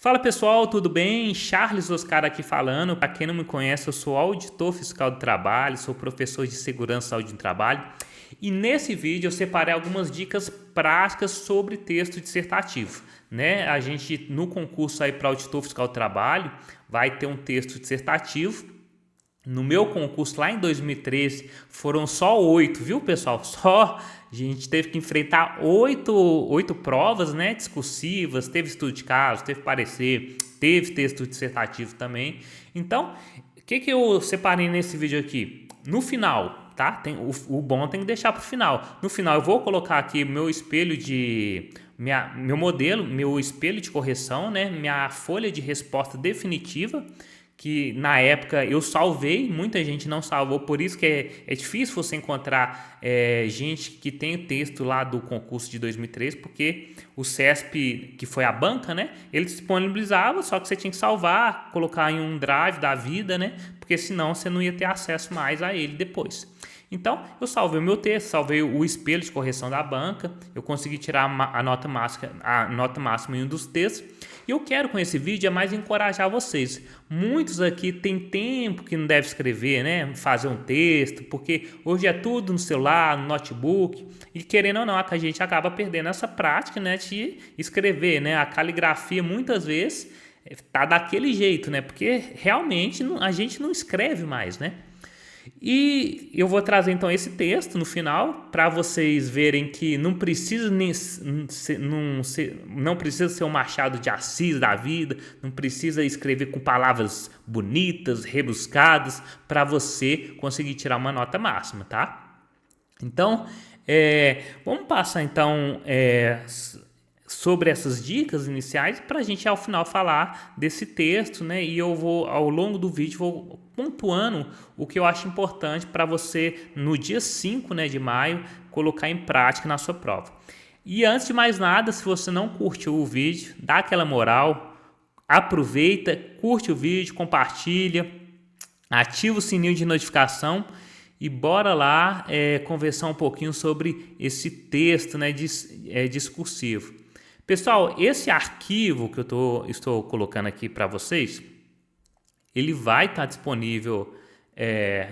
Fala pessoal, tudo bem? Charles Oscar aqui falando. Para quem não me conhece, eu sou auditor fiscal do trabalho, sou professor de segurança e saúde do trabalho. E nesse vídeo eu separei algumas dicas práticas sobre texto dissertativo, né? A gente no concurso aí para auditor fiscal do trabalho vai ter um texto dissertativo. No meu concurso lá em 2013 foram só 8, viu pessoal? Só a gente teve que enfrentar oito provas, né, discursivas, teve estudo de caso, teve parecer, teve texto dissertativo também. Então, o que eu separei nesse vídeo aqui? No final, tá? O bom tem que deixar para o final. No final eu vou colocar aqui meu espelho de... meu modelo, meu espelho de correção, né, minha folha de resposta definitiva, que na época eu salvei, muita gente não salvou, por isso que é difícil você encontrar gente que tem o texto lá do concurso de 2013, porque o CESP, que foi a banca, né, ele disponibilizava, só que você tinha que salvar, colocar em um drive da vida, né, porque senão você não ia ter acesso mais a ele depois. Então, eu salvei o meu texto, salvei o espelho de correção da banca, eu consegui tirar a nota máxima em um dos textos, e eu quero com esse vídeo mais encorajar vocês. Muitos aqui têm tempo que não deve escrever, né? Fazer um texto, porque hoje é tudo no celular, no notebook, e querendo ou não, a gente acaba perdendo essa prática, né, de escrever, né? A caligrafia muitas vezes tá daquele jeito, né? Porque realmente a gente não escreve mais, né? E eu vou trazer então esse texto no final para vocês verem que não precisa não precisa ser um Machado de Assis da vida, não precisa escrever com palavras bonitas, rebuscadas para você conseguir tirar uma nota máxima, tá? Então, vamos passar então sobre essas dicas iniciais para a gente ao final falar desse texto, né? E eu vou ao longo do vídeo vou pontuando o que eu acho importante para você no dia 5, né, de maio colocar em prática na sua prova. E antes de mais nada, se você não curtiu o vídeo, dá aquela moral, aproveita, curte o vídeo, compartilha, ativa o sininho de notificação e bora lá conversar um pouquinho sobre esse texto, né, discursivo. Pessoal, esse arquivo que eu estou colocando aqui para vocês, ele vai estar disponível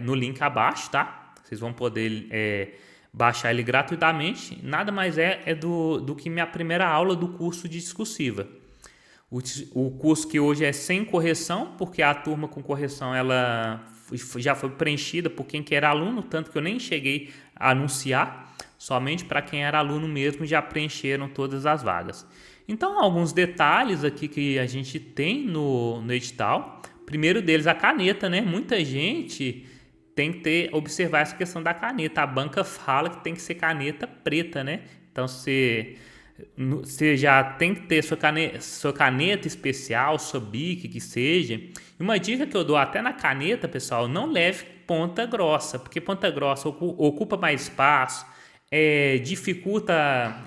no link abaixo, tá? Vocês vão poder baixar ele gratuitamente. Nada mais é do que minha primeira aula do curso de discursiva. O curso que hoje é sem correção, porque a turma com correção ela já foi preenchida por quem que era aluno, tanto que eu nem cheguei a anunciar. Somente para quem era aluno mesmo já preencheram todas as vagas. Então, alguns detalhes aqui que a gente tem no edital. Primeiro deles, a caneta, né? Muita gente tem que observar essa questão da caneta. A banca fala que tem que ser caneta preta, né? Então, você já tem que ter sua caneta especial, sua bic, que seja. E uma dica que eu dou até na caneta, pessoal, não leve ponta grossa, porque ponta grossa ocupa mais espaço, dificulta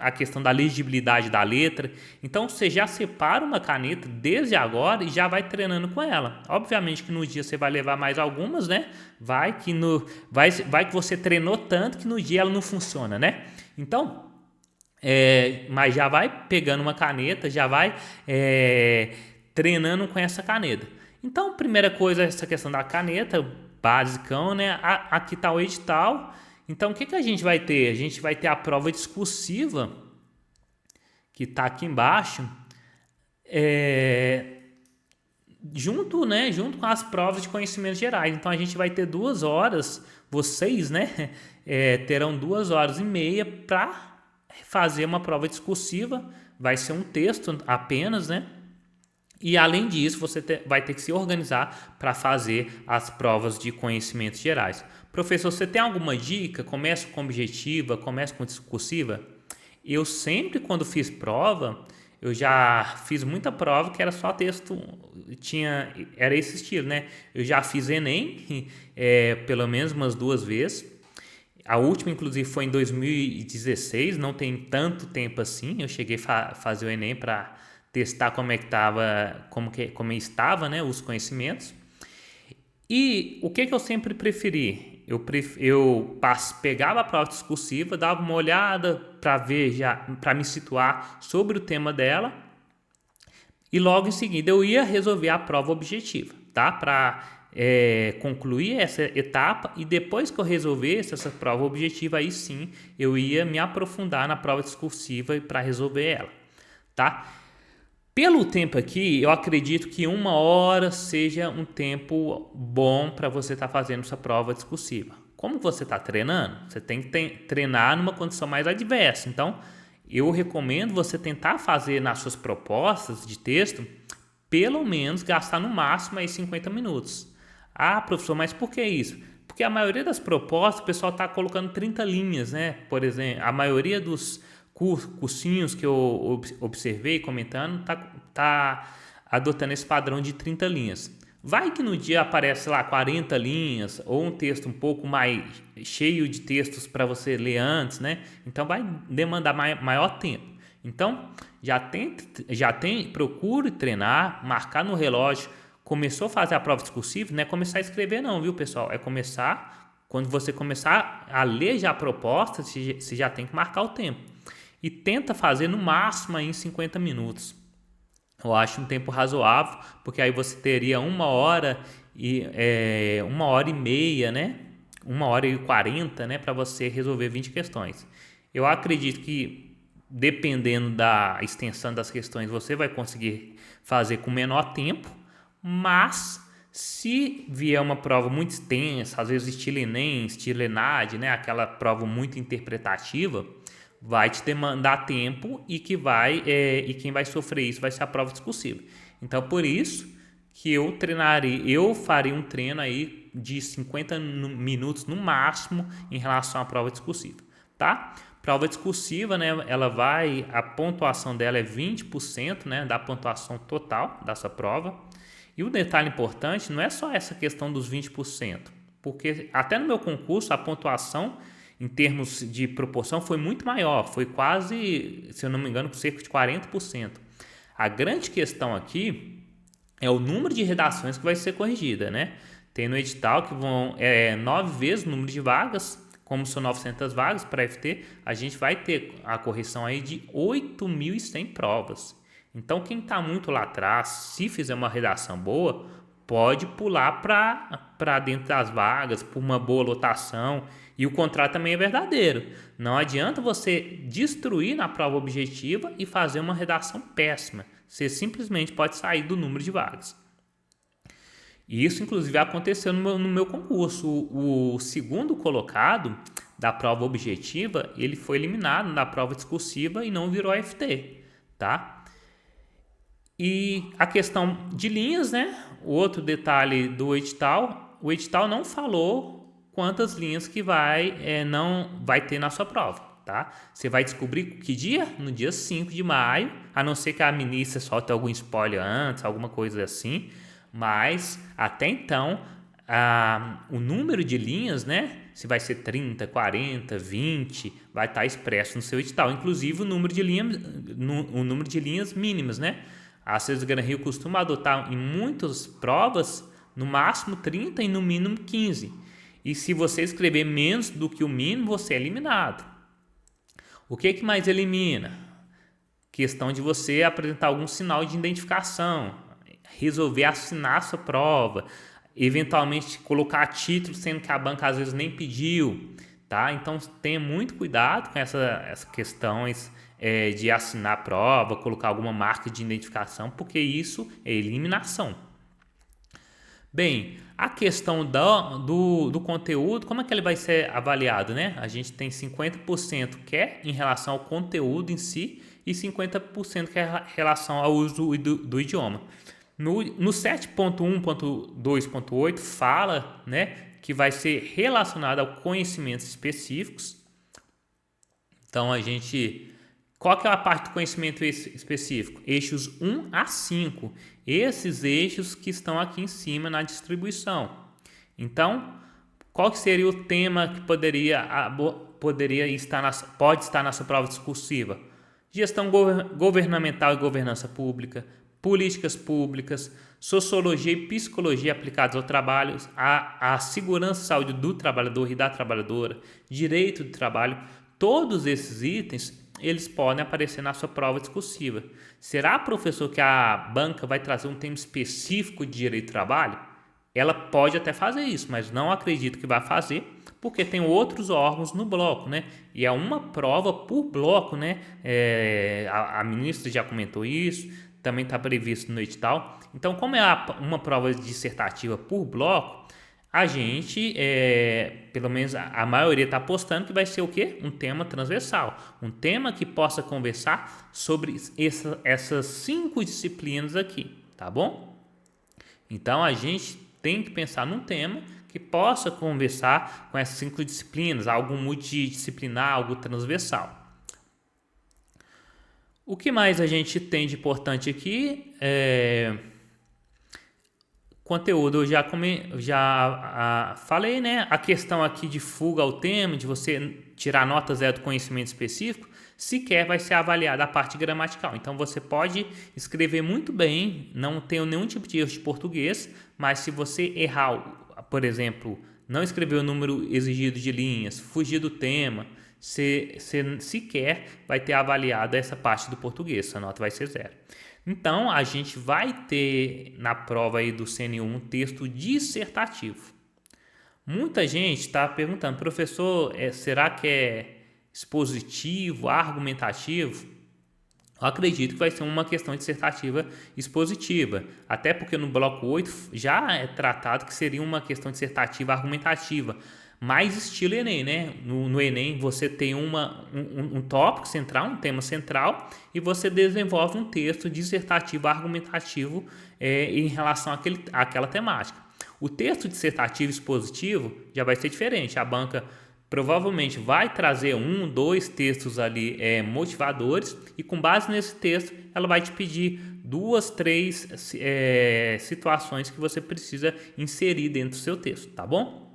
a questão da legibilidade da letra. Então você já separa uma caneta desde agora e já vai treinando com ela. Obviamente que no dia você vai levar mais algumas, né? Vai que você treinou tanto que no dia ela não funciona, né? Então, mas já vai pegando uma caneta, já vai treinando com essa caneta. Então, primeira coisa, essa questão da caneta, basicão, né? Aqui está o edital. Então, o que a gente vai ter? A gente vai ter a prova discursiva, que está aqui embaixo, junto com as provas de conhecimentos gerais. Então, a gente vai ter 2 horas, vocês, né, terão 2h30 para fazer uma prova discursiva. Vai ser um texto apenas, né? E além disso, você vai ter que se organizar para fazer as provas de conhecimentos gerais. Professor, você tem alguma dica? Começa com objetiva, começa com discursiva? Eu sempre, quando fiz prova, eu já fiz muita prova que era só texto, era esse estilo, né? Eu já fiz Enem, pelo menos umas 2 vezes. A última, inclusive, foi em 2016, não tem tanto tempo assim. Eu cheguei a fazer o Enem para testar como estava, né, os conhecimentos. E o que eu sempre preferi? Eu pegava a prova discursiva, dava uma olhada para ver, para me situar sobre o tema dela E logo em seguida eu ia resolver a prova objetiva, tá? Para concluir essa etapa, e depois que eu resolvesse essa prova objetiva, aí sim eu ia me aprofundar na prova discursiva para resolver ela, tá? Pelo tempo aqui, eu acredito que 1 hora seja um tempo bom para você estar fazendo essa prova discursiva. Como você está treinando, você tem que treinar numa condição mais adversa. Então, eu recomendo você tentar fazer nas suas propostas de texto, pelo menos gastar no máximo aí 50 minutos. Ah, professor, mas por que isso? Porque a maioria das propostas, o pessoal está colocando 30 linhas, né? Por exemplo, a maioria dos cursinhos que eu observei comentando tá adotando esse padrão de 30 linhas. Vai que no dia aparece lá 40 linhas ou um texto um pouco mais cheio de textos para você ler antes, né? Então vai demandar maior tempo. Então procure treinar, marcar no relógio. Começou a fazer a prova discursiva, não é começar a escrever não, viu, pessoal? É começar, quando você começar a ler já a proposta, você já tem que marcar o tempo. E tenta fazer no máximo aí em 50 minutos. Eu acho um tempo razoável, porque aí você teria 1 hora e 1 hora e meia, né? 1 hora e 40, né? Para você resolver 20 questões. Eu acredito que, dependendo da extensão das questões, você vai conseguir fazer com menor tempo, mas se vier uma prova muito extensa, às vezes estilo Enem, estilo ENAD, né? Aquela prova muito interpretativa, vai te demandar tempo e quem vai sofrer isso vai ser a prova discursiva. Então, por isso que eu faria um treino aí de 50 minutos no máximo em relação à prova discursiva, tá? Prova discursiva, né, a pontuação dela é 20%, né, da pontuação total dessa prova. E o detalhe importante não é só essa questão dos 20%, porque até no meu concurso a pontuação em termos de proporção foi muito maior, foi quase, se eu não me engano, cerca de 40%. A grande questão aqui é o número de redações que vai ser corrigida, né? Tem no edital que vão 9 vezes o número de vagas, como são 900 vagas para FT, a gente vai ter a correção aí de 8.100 provas. Então, quem está muito lá atrás, se fizer uma redação boa, pode pular para dentro das vagas, por uma boa lotação. E o contrário também é verdadeiro. Não adianta você destruir na prova objetiva e fazer uma redação péssima. Você simplesmente pode sair do número de vagas. E isso, inclusive, aconteceu no meu concurso. O segundo colocado da prova objetiva, ele foi eliminado na prova discursiva e não virou FT, tá? E a questão de linhas, né? O outro detalhe do edital, o edital não falou quantas linhas que não vai ter na sua prova, tá? Você vai descobrir que dia? No dia 5 de maio, a não ser que a ministra solte algum spoiler antes, alguma coisa assim, mas até então o número de linhas, né? Se vai ser 30, 40, 20, vai estar expresso no seu edital, inclusive o número de linhas mínimas, né? A César Gran Rio costuma adotar em muitas provas no máximo 30 e no mínimo 15. E se você escrever menos do que o mínimo, você é eliminado. O que mais elimina? Questão de você apresentar algum sinal de identificação, resolver assinar a sua prova, eventualmente colocar título, sendo que a banca às vezes nem pediu, tá? Então tenha muito cuidado com essas questões de assinar a prova, colocar alguma marca de identificação, porque isso é eliminação. Bem, a questão do conteúdo, como é que ele vai ser avaliado, né? A gente tem 50% que é em relação ao conteúdo em si e 50% que é em relação ao uso do idioma. No 7.1.2.8 fala, né, que vai ser relacionado a conhecimentos específicos. Então, qual que é a parte do conhecimento específico? Eixos 1 a 5. Esses eixos que estão aqui em cima na distribuição. Então, qual que seria o tema que pode estar na sua prova discursiva? Gestão governamental e governança pública, políticas públicas, sociologia e psicologia aplicadas ao trabalho, a segurança e saúde do trabalhador e da trabalhadora, direito do trabalho. Todos esses itens eles podem aparecer na sua prova discursiva. Será, professor, que a banca vai trazer um tema específico de direito do trabalho? Ela pode até fazer isso, mas não acredito que vai fazer, porque tem outros órgãos no bloco, né? E é uma prova por bloco, né? A ministra já comentou isso, também está previsto no edital. Então, como é uma prova dissertativa por bloco, a gente, pelo menos a maioria está apostando que vai ser o quê? Um tema transversal, um tema que possa conversar sobre essas 5 disciplinas aqui, tá bom? Então, a gente tem que pensar num tema que possa conversar com essas 5 disciplinas, algo multidisciplinar, algo transversal. O que mais a gente tem de importante aqui conteúdo, eu já falei, né? A questão aqui de fuga ao tema, de você tirar nota zero do conhecimento específico, sequer vai ser avaliada a parte gramatical. Então, você pode escrever muito bem, não tenho nenhum tipo de erro de português, mas se você errar, por exemplo, não escrever o número exigido de linhas, fugir do tema, você sequer vai ter avaliado essa parte do português, sua nota vai ser 0. Então, a gente vai ter na prova aí do CNU um texto dissertativo. Muita gente está perguntando, professor, será que é expositivo, argumentativo? Eu acredito que vai ser uma questão dissertativa expositiva, até porque no bloco 8 já é tratado que seria uma questão dissertativa argumentativa, mais estilo Enem, né? No Enem você tem um tópico central, um tema central, e você desenvolve um texto dissertativo argumentativo em relação àquela temática. O texto dissertativo expositivo já vai ser diferente. A banca provavelmente vai trazer 1, 2 textos ali motivadores, e com base nesse texto ela vai te pedir 2, 3 situações que você precisa inserir dentro do seu texto, tá bom?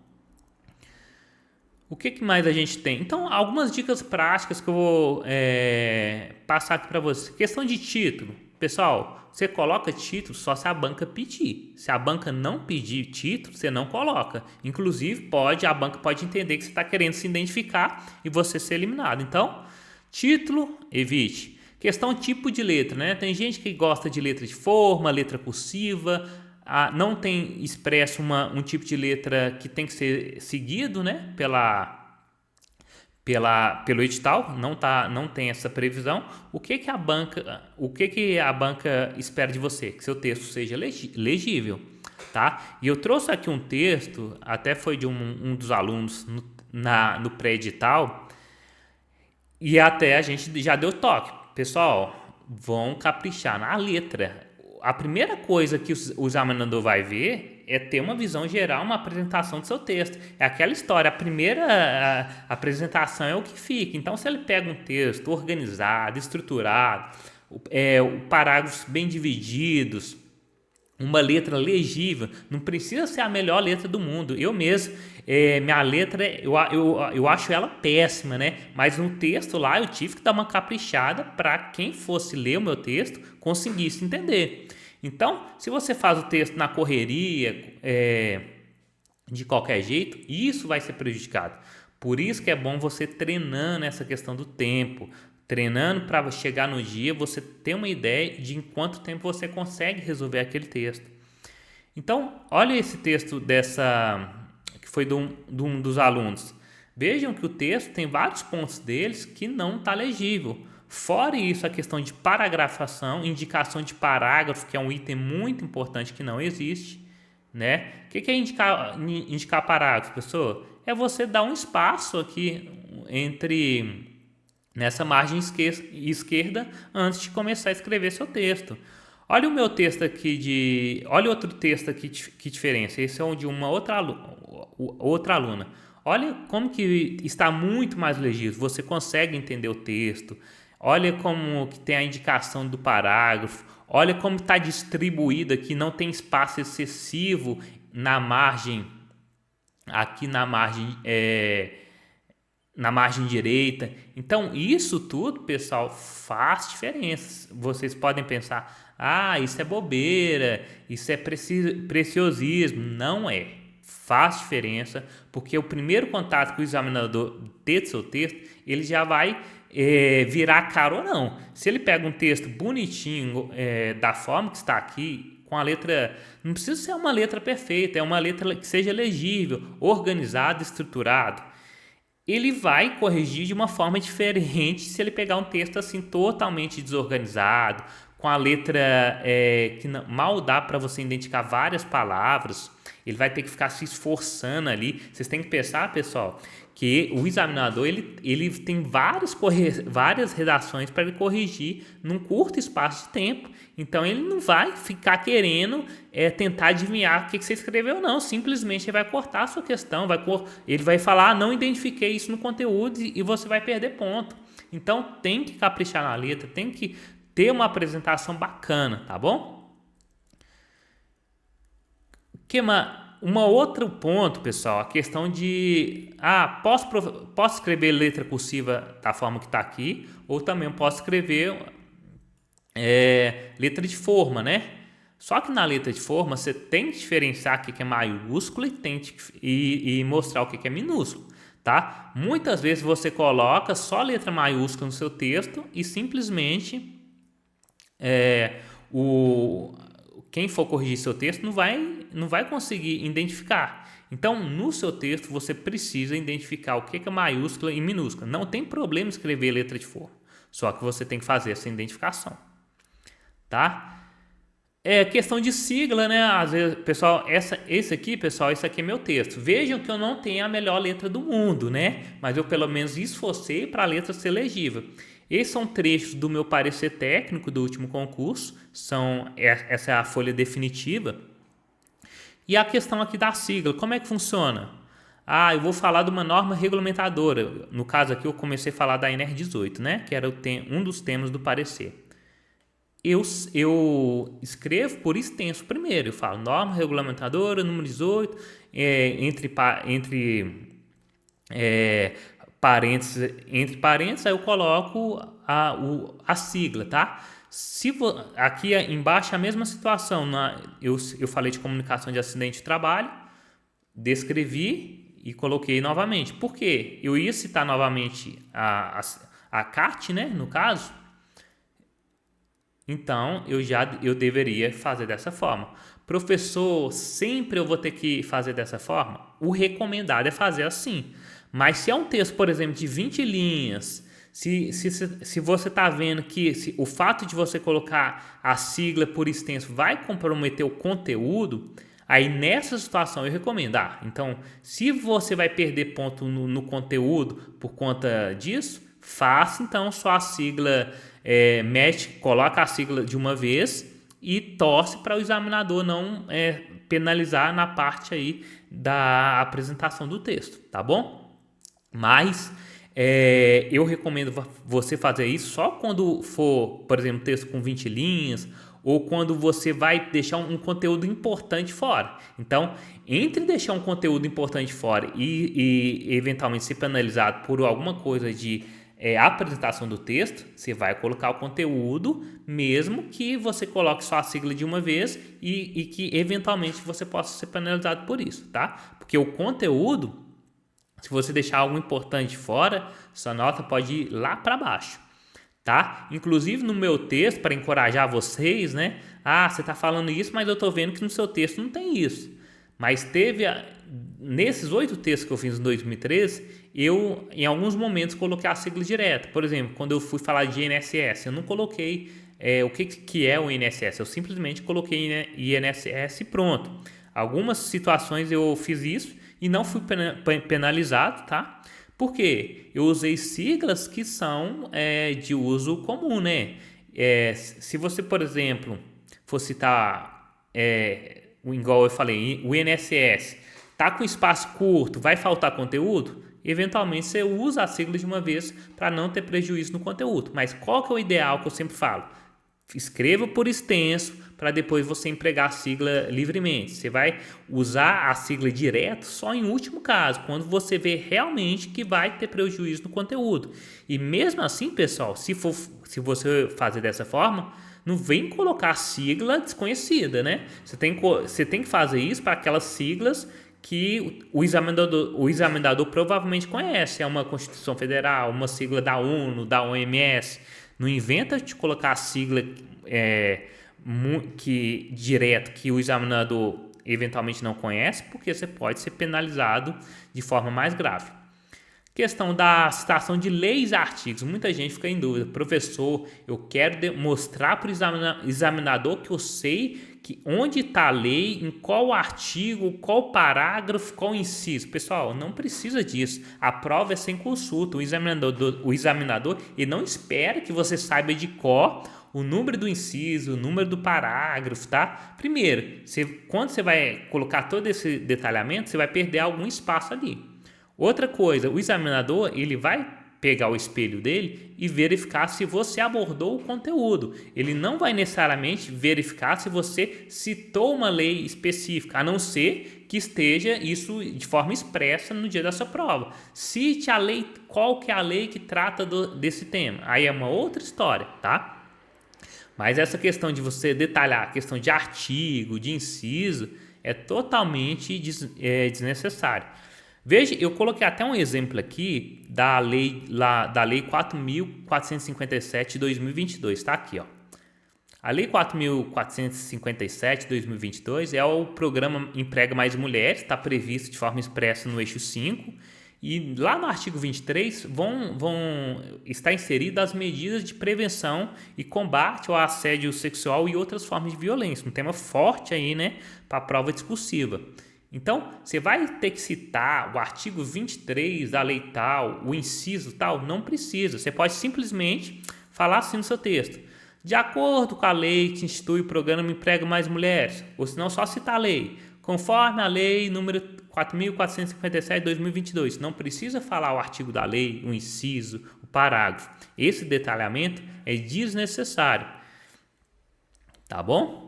O que mais a gente tem? Então, algumas dicas práticas que eu vou passar aqui para você. Questão de título. Pessoal, você coloca título só se a banca pedir. Se a banca não pedir título, você não coloca. Inclusive, a banca pode entender que você está querendo se identificar e você ser eliminado. Então, título, evite. Questão tipo de letra, né? Tem gente que gosta de letra de forma, letra cursiva, não tem expresso um tipo de letra que tem que ser seguido, né, pelo edital, não tem essa previsão. O que a banca espera de você? Que seu texto seja legível, tá? E eu trouxe aqui um texto, até foi de um dos alunos no pré-edital, e até a gente já deu toque. Pessoal, vão caprichar na letra. A primeira coisa que o examinador vai ver é ter uma visão geral, uma apresentação do seu texto. É aquela história, a primeira apresentação é o que fica. Então, se ele pega um texto organizado, estruturado, parágrafos bem divididos, uma letra legível, não precisa ser a melhor letra do mundo. Eu mesmo, minha letra, eu acho ela péssima, né? Mas no texto lá eu tive que dar uma caprichada para quem fosse ler o meu texto conseguisse entender. Então, se você faz o texto na correria, de qualquer jeito, isso vai ser prejudicado. Por isso que é bom você treinando essa questão do tempo, treinando para chegar no dia, você ter uma ideia de em quanto tempo você consegue resolver aquele texto. Então, olha esse texto que foi de um dos alunos. Vejam que o texto tem vários pontos deles que não está legível. Fora isso, a questão de paragrafação, indicação de parágrafo, que é um item muito importante que não existe, né? O que é indicar parágrafo, pessoal? É você dar um espaço aqui nessa margem esquerda antes de começar a escrever seu texto. Olha o meu texto aqui olha outro texto aqui, que diferença. Esse é de uma outra aluna. Olha como que está muito mais legível. Você consegue entender o texto. Olha como que tem a indicação do parágrafo. Olha como está distribuído aqui. Não tem espaço excessivo na margem. Aqui na margem direita. Então, isso tudo, pessoal, faz diferença. Vocês podem pensar, isso é bobeira, isso é preciosismo. Não é. Faz diferença, porque o primeiro contato que o examinador tem do seu texto, ele já vai virar a cara ou não. Se ele pega um texto bonitinho, da forma que está aqui, com a letra, não precisa ser uma letra perfeita, é uma letra que seja legível, organizada, estruturado. Ele vai corrigir de uma forma diferente se ele pegar um texto assim totalmente desorganizado, com a letra que mal dá para você identificar várias palavras. Ele vai ter que ficar se esforçando ali. Vocês têm que pensar, pessoal, que o examinador ele tem várias redações para ele corrigir num curto espaço de tempo. Então ele não vai ficar querendo tentar adivinhar o que você escreveu, não. Simplesmente ele vai cortar a sua questão, ele vai falar, não identifiquei isso no conteúdo, e você vai perder ponto. Então tem que caprichar na letra, tem que ter uma apresentação bacana, tá bom? Um outro ponto, pessoal, a questão de posso escrever letra cursiva da forma que está aqui, ou também posso escrever letra de forma, né? Só que na letra de forma você tem que diferenciar o que é maiúsculo e mostrar o que é minúsculo, tá? Muitas vezes você coloca só letra maiúscula no seu texto e simplesmente quem for corrigir seu texto não vai conseguir identificar. Então, no seu texto, você precisa identificar o que é maiúscula e minúscula. Não tem problema escrever letra de forma, só que você tem que fazer essa identificação, tá? Questão de sigla, né? Às vezes, pessoal, esse aqui é meu texto. Vejam que eu não tenho a melhor letra do mundo, né? Mas eu pelo menos esforcei para a letra ser legível. Esses são trechos do meu parecer técnico do último concurso. Essa é a folha definitiva. E a questão aqui da sigla, como é que funciona? Eu vou falar de uma norma regulamentadora. No caso aqui eu comecei a falar da NR18, né? Que era um dos temas do parecer. Eu escrevo por extenso primeiro. Eu falo norma regulamentadora, número 18, entre parênteses, aí eu coloco a sigla, tá? Aqui embaixo é a mesma situação. Eu falei de comunicação de acidente de trabalho, descrevi e coloquei novamente. Por quê? Eu ia citar novamente a CAT, né, no caso. Então, eu deveria fazer dessa forma. Professor, sempre eu vou ter que fazer dessa forma? O recomendado é fazer assim. Mas se é um texto, por exemplo, de 20 linhas, se você está vendo que o fato de você colocar a sigla por extenso vai comprometer o conteúdo, aí nessa situação eu recomendo. Então, se você vai perder ponto no conteúdo por conta disso, faça então só a sigla, coloca a sigla de uma vez e torce para o examinador não penalizar na parte aí da apresentação do texto, tá bom? Mas eu recomendo você fazer isso só quando for, por exemplo, texto com 20 linhas ou quando você vai deixar um conteúdo importante fora. Então, entre deixar um conteúdo importante fora e eventualmente ser penalizado por alguma coisa de apresentação do texto, você vai colocar o conteúdo, mesmo que você coloque só a sigla de uma vez e que eventualmente você possa ser penalizado por isso, tá? Porque o conteúdo, se você deixar algo importante fora, sua nota pode ir lá para baixo, tá? Inclusive no meu texto, para encorajar vocês, né? Você está falando isso, mas eu estou vendo que no seu texto não tem isso. Mas nesses 8 textos que eu fiz em 2013, eu em alguns momentos coloquei a sigla direta. Por exemplo, quando eu fui falar de INSS, eu não coloquei o que é o INSS, eu simplesmente coloquei INSS e pronto. Algumas situações eu fiz isso e não fui penalizado, tá? Porque eu usei siglas que são de uso comum, né? Se você, por exemplo, for citar, igual eu falei, o INSS, tá com espaço curto, vai faltar conteúdo? Eventualmente você usa a sigla de uma vez para não ter prejuízo no conteúdo. Mas qual que é o ideal que eu sempre falo? Escreva por extenso para depois você empregar a sigla livremente. Você vai usar a sigla direto só em último caso, quando você vê realmente que vai ter prejuízo no conteúdo. E mesmo assim, pessoal, se você fazer dessa forma, não vem colocar sigla desconhecida, né? Você tem que fazer isso para aquelas siglas que o examinador provavelmente conhece. É uma Constituição Federal, uma sigla da ONU, da OMS. Não inventa de colocar a sigla direto que o examinador eventualmente não conhece, porque você pode ser penalizado de forma mais grave. Questão da citação de leis e artigos. Muita gente fica em dúvida. Professor, eu quero mostrar para o examinador que eu sei que onde está a lei, em qual artigo, qual parágrafo, qual inciso. Pessoal, não precisa disso. A prova é sem consulta. O examinador ele não espera que você saiba de cor o número do inciso, o número do parágrafo, tá? Primeiro, quando você vai colocar todo esse detalhamento, você vai perder algum espaço ali. Outra coisa, o examinador ele vai pegar o espelho dele e verificar se você abordou o conteúdo. Ele não vai necessariamente verificar se você citou uma lei específica, a não ser que esteja isso de forma expressa no dia da sua prova. Cite a lei, qual que é a lei que trata desse tema. Aí é uma outra história, tá? Mas essa questão de você detalhar a questão de artigo, de inciso, é totalmente desnecessário. Veja, eu coloquei até um exemplo aqui da lei 4.457 de 2022, está aqui, ó. A lei 4.457 de 2022 é o programa Emprega Mais Mulheres, está previsto de forma expressa no eixo 5, e lá no artigo 23 vão estar inseridas as medidas de prevenção e combate ao assédio sexual e outras formas de violência, um tema forte aí, né, para a prova discursiva. Então, você vai ter que citar o artigo 23 da lei tal, o inciso tal, não precisa. Você pode simplesmente falar assim no seu texto. De acordo com a lei que institui o programa Emprega Mais Mulheres, ou se não, só citar a lei. Conforme a lei número 4.457 de 2022. Não precisa falar o artigo da lei, o inciso, o parágrafo. Esse detalhamento é desnecessário. Tá bom?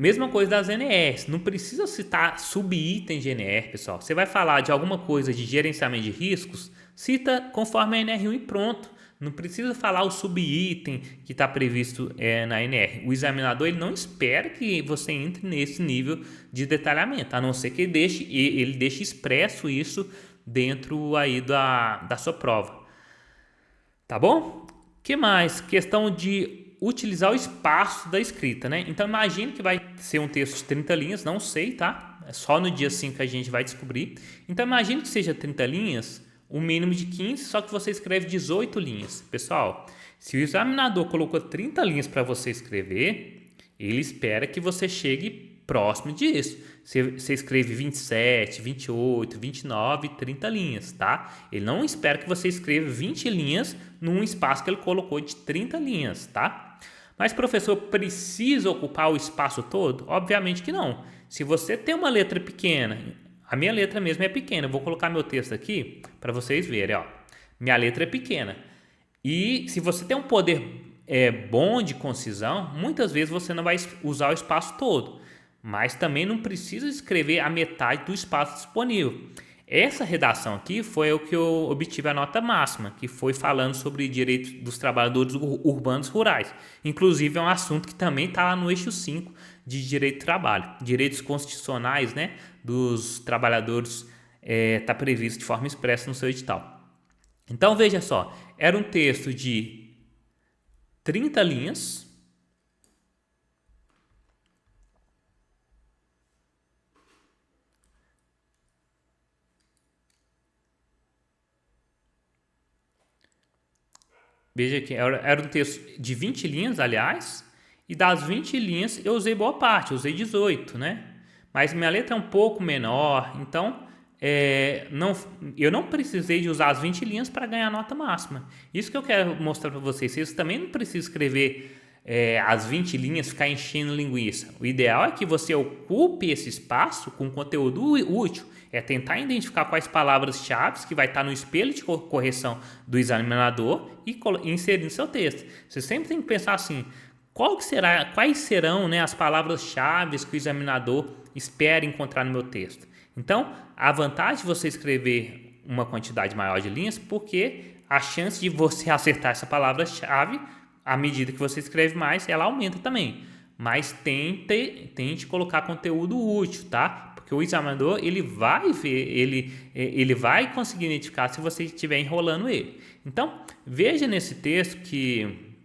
Mesma coisa das NRs, não precisa citar subitem de NR, pessoal. Você vai falar de alguma coisa de gerenciamento de riscos, cita conforme a NR1 e pronto. Não precisa falar o subitem que está previsto na NR. O examinador ele não espera que você entre nesse nível de detalhamento, a não ser que ele deixe expresso isso dentro aí da sua prova. Tá bom? Que mais? Questão de utilizar o espaço da escrita, né? Então imagine que vai ser um texto de 30 linhas, não sei, tá? É só no dia 5 que a gente vai descobrir. Então imagine que seja 30 linhas, um mínimo de 15, só que você escreve 18 linhas. Pessoal, se o examinador colocou 30 linhas para você escrever, ele espera que você chegue próximo disso. Você escreve 27, 28, 29, 30 linhas, tá? Ele não espera que você escreva 20 linhas num espaço que ele colocou de 30 linhas, tá? Mas, professor, precisa ocupar o espaço todo? Obviamente que não. Se você tem uma letra pequena, a minha letra mesmo é pequena, eu vou colocar meu texto aqui para vocês verem, ó. Minha letra é pequena. E se você tem um poder bom de concisão, muitas vezes você não vai usar o espaço todo. Mas também não precisa escrever a metade do espaço disponível. Essa redação aqui foi o que eu obtive a nota máxima, que foi falando sobre direitos dos trabalhadores urbanos rurais. Inclusive é um assunto que também está lá no eixo 5 de direito do trabalho. Direitos constitucionais, né, dos trabalhadores está previsto de forma expressa no seu edital. Então veja só, era um texto de 30 linhas. Veja que era um texto de 20 linhas, aliás, e das 20 linhas eu usei boa parte, eu usei 18, né? Mas minha letra é um pouco menor, então eu não precisei de usar as 20 linhas para ganhar a nota máxima. Isso que eu quero mostrar para vocês. Vocês também não precisam escrever as 20 linhas, ficar enchendo linguiça. O ideal é que você ocupe esse espaço com conteúdo útil. É tentar identificar quais palavras-chave que vai estar no espelho de correção do examinador e inserir no seu texto. Você sempre tem que pensar assim, quais serão, né, as palavras-chave que o examinador espera encontrar no meu texto. Então, a vantagem de você escrever uma quantidade maior de linhas, porque a chance de você acertar essa palavra-chave, à medida que você escreve mais, ela aumenta também. mas tente colocar conteúdo útil, tá? Porque o examinador, ele vai ver, ele vai conseguir identificar se você estiver enrolando ele. Então, veja nesse texto que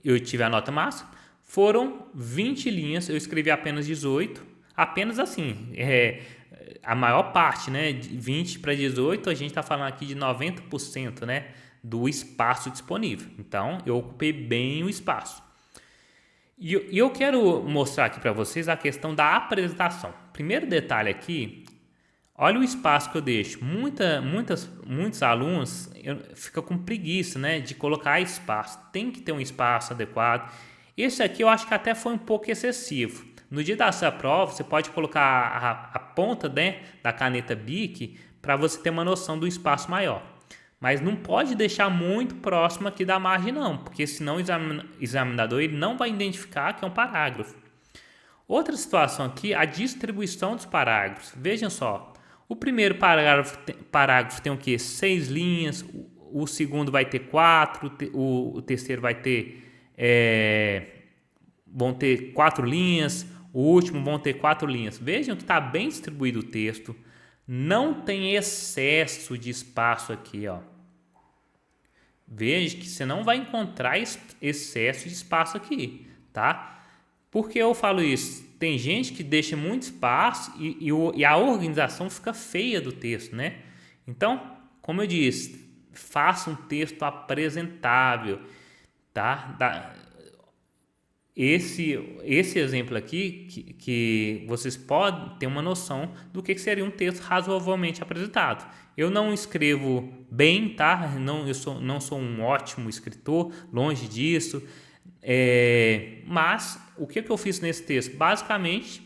eu tive a nota máxima, foram 20 linhas, eu escrevi apenas 18, apenas assim, a maior parte, né, de 20 para 18, a gente está falando aqui de 90%, né, do espaço disponível. Então, eu ocupei bem o espaço. E eu quero mostrar aqui para vocês a questão da apresentação. Primeiro detalhe aqui, olha o espaço que eu deixo. Muitos alunos ficam com preguiça, né, de colocar espaço. Tem que ter um espaço adequado. Esse aqui eu acho que até foi um pouco excessivo. No dia da sua prova, você pode colocar a ponta, né, da caneta Bic para você ter uma noção do espaço maior. Mas não pode deixar muito próximo aqui da margem não, porque senão o examinador ele não vai identificar que é um parágrafo. Outra situação aqui, a distribuição dos parágrafos. Vejam só, o primeiro parágrafo tem o quê? 6 linhas, o segundo vai ter 4, o terceiro vai ter, vão ter 4 linhas, o último vão ter 4 linhas. Vejam que está bem distribuído o texto. Não tem excesso de espaço aqui, ó. Veja que você não vai encontrar excesso de espaço aqui, tá? Por que eu falo isso? Tem gente que deixa muito espaço e a organização fica feia do texto, né? Então, como eu disse, faça um texto apresentável, tá? Esse exemplo aqui, que vocês podem ter uma noção do que seria um texto razoavelmente apresentado. Eu não escrevo bem, tá? Eu não sou um ótimo escritor, longe disso. Mas o que eu fiz nesse texto? Basicamente,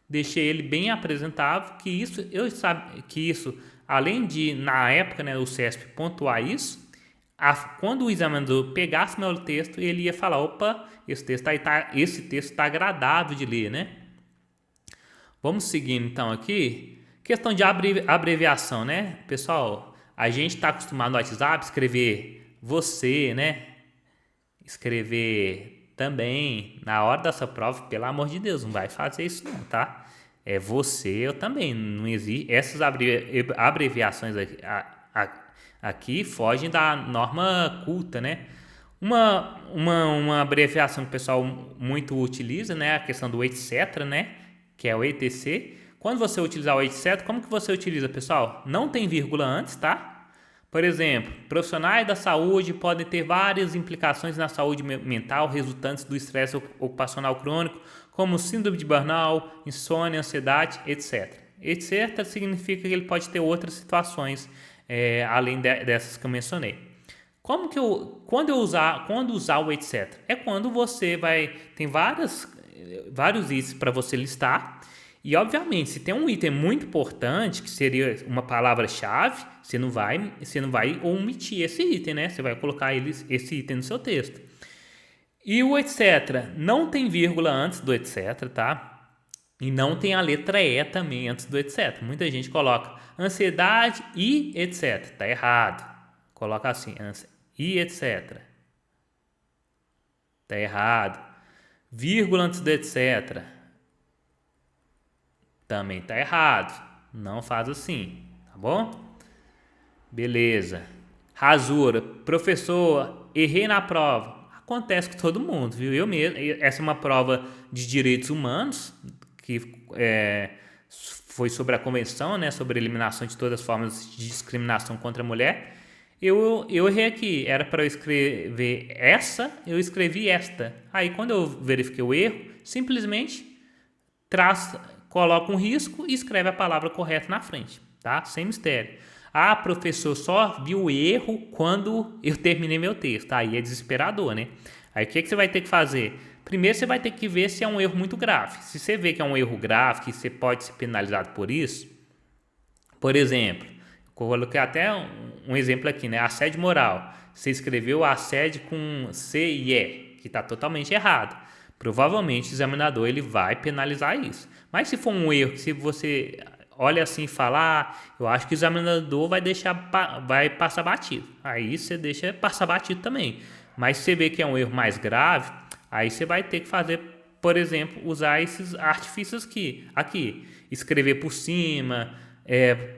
deixei ele bem apresentável, que isso, além de, na época, né, o CESP pontuar isso, quando o examinador pegasse meu texto, ele ia falar, opa, esse texto está agradável de ler, né? Vamos seguindo então aqui. Questão de abreviação, né? Pessoal, a gente está acostumado no WhatsApp escrever você, né? Escrever também. Na hora dessa prova, pelo amor de Deus, não vai fazer isso não, tá? É você, eu também. Não existe. Essas abreviações aqui fogem da norma culta, né? Uma abreviação que o pessoal muito utiliza, né? A questão do etc, né? Que é o etc. Quando você utilizar o etc, como que você utiliza, pessoal? Não tem vírgula antes, tá? Por exemplo, profissionais da saúde podem ter várias implicações na saúde mental resultantes do estresse ocupacional crônico, como síndrome de burnout, insônia, ansiedade, etc. Etc significa que ele pode ter outras situações além dessas que eu mencionei. Quando usar o etc? É quando você tem vários itens para você listar. E, obviamente, se tem um item muito importante, que seria uma palavra-chave, você não vai omitir esse item, né? Você vai colocar esse item no seu texto. E o etc. não tem vírgula antes do etc, tá? E não tem a letra E também antes do etc. Muita gente coloca ansiedade e etc. Tá errado. Coloca assim, e etc. Tá errado. Vírgula antes do etc. Também tá errado. Não faz assim, tá bom? Beleza. Rasura. Professor, errei na prova. Acontece com todo mundo, viu? Eu mesmo. Essa é uma prova de direitos humanos, que foi sobre a convenção, né? Sobre a eliminação de todas as formas de discriminação contra a mulher. Eu errei aqui. Era para eu escrever essa, eu escrevi esta. Aí, quando eu verifiquei o erro, simplesmente coloca um risco e escreve a palavra correta na frente, tá? Sem mistério. Ah, professor, só viu o erro quando eu terminei meu texto. Aí é desesperador, né? Aí o que você vai ter que fazer? Primeiro você vai ter que ver se é um erro muito grave. Se você vê que é um erro grave, que você pode ser penalizado por isso, por exemplo, coloquei até um exemplo aqui, né? Assédio moral. Você escreveu assédio com C e E, que está totalmente errado. Provavelmente o examinador ele vai penalizar isso. Mas se for um erro que se você olha assim e fala, eu acho que o examinador vai passar batido. Aí você deixa passar batido também. Mas se você vê que é um erro mais grave, aí você vai ter que fazer por exemplo, usar esses artifícios aqui, escrever por cima,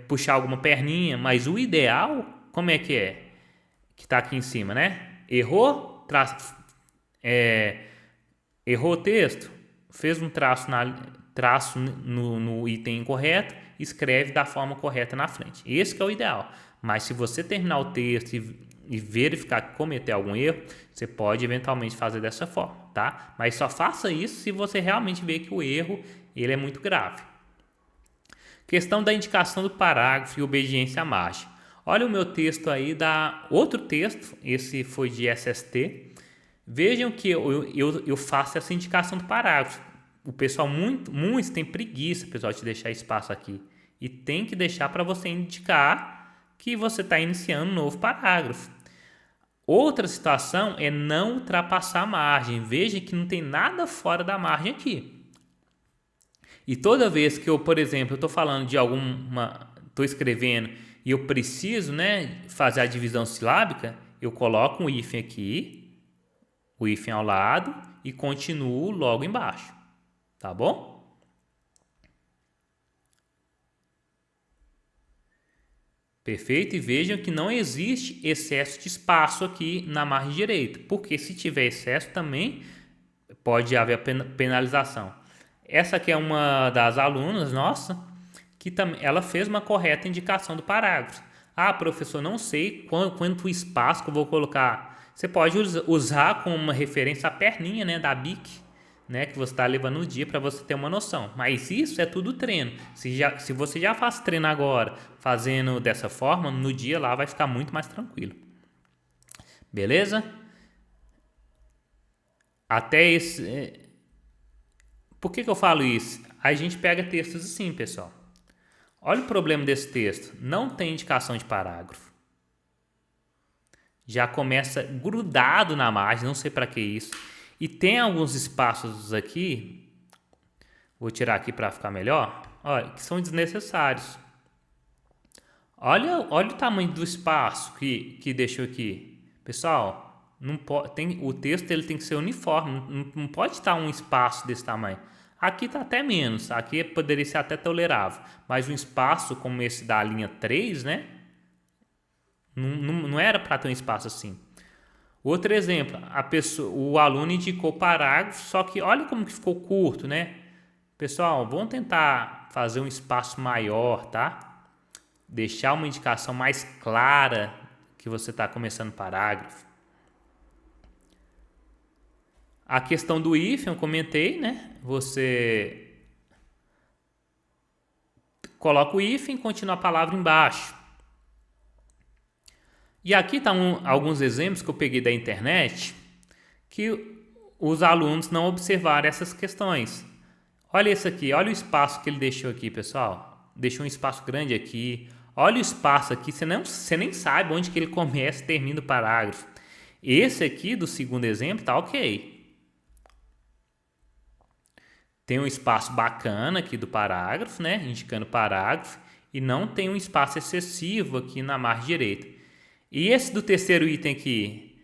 puxar alguma perninha, mas o ideal, como é? Que está aqui em cima, né? Errou, errou o texto, fez um traço no item incorreto, escreve da forma correta na frente. Esse que é o ideal. Mas se você terminar o texto e verificar que cometeu algum erro, você pode eventualmente fazer dessa forma, tá? Mas só faça isso se você realmente ver que o erro ele é muito grave. Questão da indicação do parágrafo e obediência à margem. Olha o meu texto aí da outro texto, esse foi de SST. Vejam que eu faço essa indicação do parágrafo. O pessoal, muitos tem preguiça, pessoal, de deixar espaço aqui. E tem que deixar para você indicar que você está iniciando um novo parágrafo. Outra situação é não ultrapassar a margem. Veja que não tem nada fora da margem aqui. E toda vez que eu, por exemplo, estou falando de estou escrevendo e eu preciso, né, fazer a divisão silábica, eu coloco um hífen aqui, o hífen ao lado e continuo logo embaixo. Tá bom? Perfeito? E vejam que não existe excesso de espaço aqui na margem direita, porque se tiver excesso também pode haver penalização. Essa aqui é uma das alunas nossa, que ela fez uma correta indicação do parágrafo. Ah, professor, não sei quanto espaço que eu vou colocar. Você pode usar como uma referência a perninha, né, da BIC, né, que você está levando no dia para você ter uma noção. Mas isso é tudo treino. Se você já faz treino agora, fazendo dessa forma, no dia lá vai ficar muito mais tranquilo. Beleza? Até esse... Por que eu falo isso? A gente pega textos assim, pessoal. Olha o problema desse texto. Não tem indicação de parágrafo. Já começa grudado na margem, não sei para que isso. E tem alguns espaços aqui, vou tirar aqui para ficar melhor, olha, que são desnecessários. Olha o tamanho do espaço que deixou aqui. Pessoal, não pode, o texto ele tem que ser uniforme, não pode estar um espaço desse tamanho. Aqui está até menos, aqui poderia ser até tolerável, mas um espaço como esse da linha 3, né? Não era para ter um espaço assim. Outro exemplo, o aluno indicou parágrafo, só que olha como que ficou curto, né? Pessoal, vamos tentar fazer um espaço maior, tá? Deixar uma indicação mais clara que você está começando o parágrafo. A questão do hífen, eu comentei, né? Você coloca o hífen e continua a palavra embaixo. E aqui estão alguns exemplos que eu peguei da internet que os alunos não observaram essas questões. Olha esse aqui, olha o espaço que ele deixou aqui, pessoal. Deixou um espaço grande aqui. Olha o espaço aqui, você nem sabe onde que ele começa e termina o parágrafo. Esse aqui do segundo exemplo tá ok. Tem um espaço bacana aqui do parágrafo, né? Indicando o parágrafo. E não tem um espaço excessivo aqui na margem direita. E esse do terceiro item aqui,